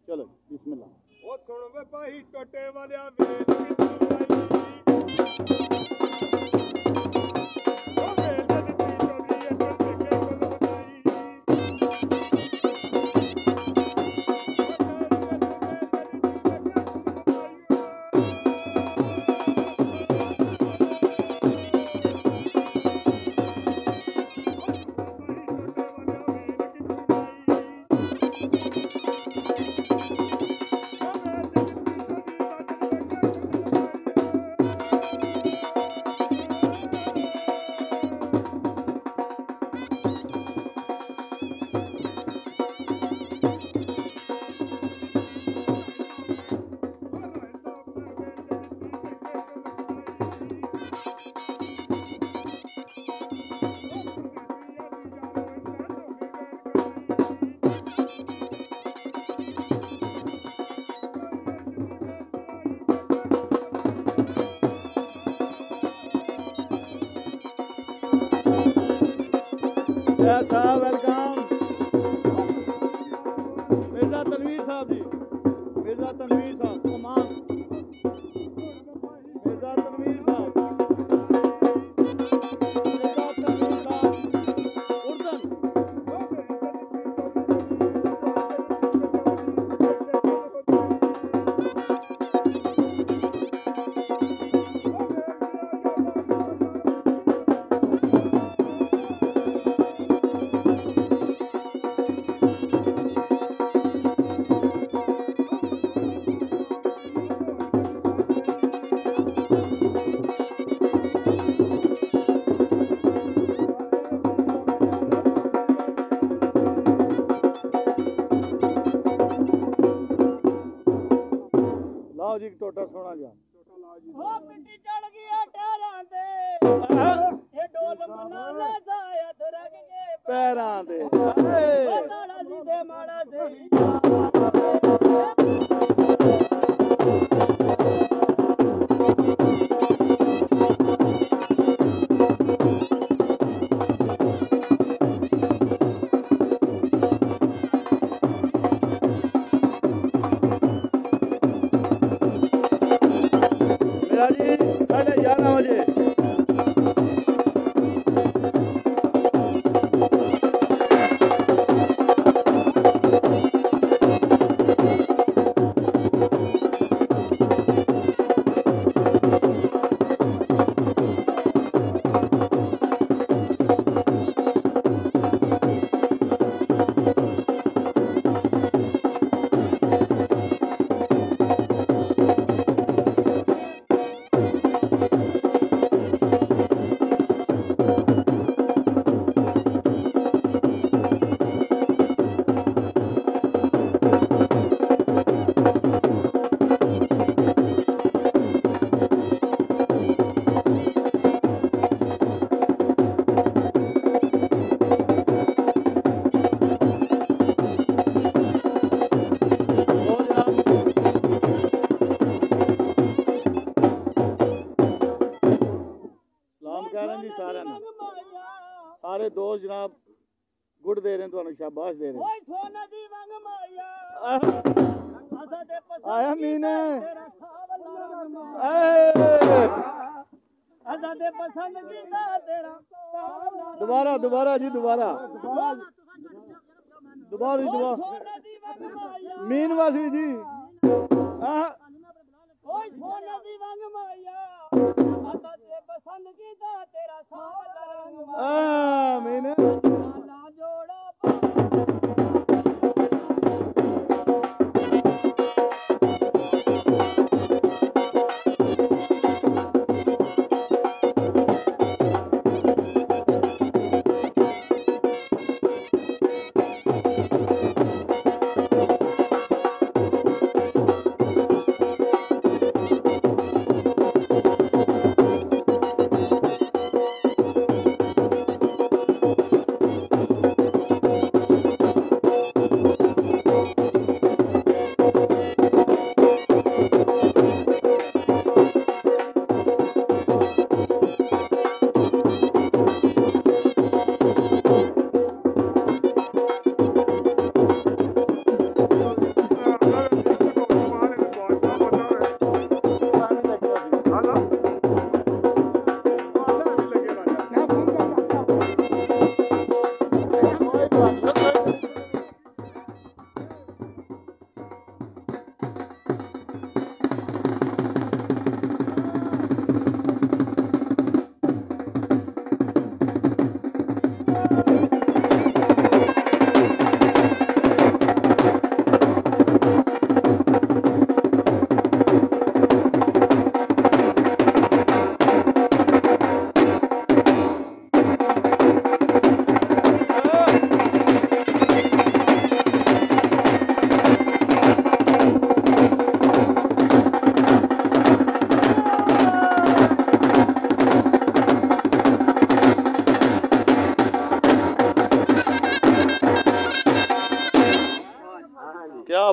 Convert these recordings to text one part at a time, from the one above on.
चलो बिस्मिल्लाह। ओ सुन वे भाई टोटे वालिया वेल कितों आई ओ वेल दी चोरी अकल देखे कोल बताई साहब वेलकम। मिर्जा तनवीर साहब जी, मिर्जा तनवीर साहब ओमान, मिर्जा तनवीर साहब, मिर्जा तनवीर साहब उर्दन। लाओ जी टोटा सोना जा। ओ मिट्टी चढ़ गया टहरां दे ये डोल मना ले जाया धरग के पैरां दे माड़ा जी दे माड़ा दे जी 11:30 बजे। सारे दोस्त जनाब गुड़ दे रहे हैं, तुहानू शाबाश दे रहे हैं। आया मीने दोबारा दोबारा जी दोबारा दोबारा जी दोबारा मीन वासी जी मीन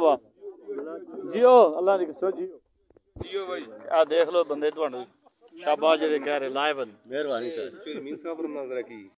ਵਾ ਜਿਓ ਅੱਲਾ ਦੀ ਕਸਮ ਜਿਓ ਜੀਓ ਬਾਈ ਆ ਦੇਖ ਲਓ ਬੰਦੇ ਤੁਹਾਨੂੰ शाबाश जेडे कह रहे लाए बंद ਮਿਹਰਬਾਨੀ ਸਰ मीन साहब नजर की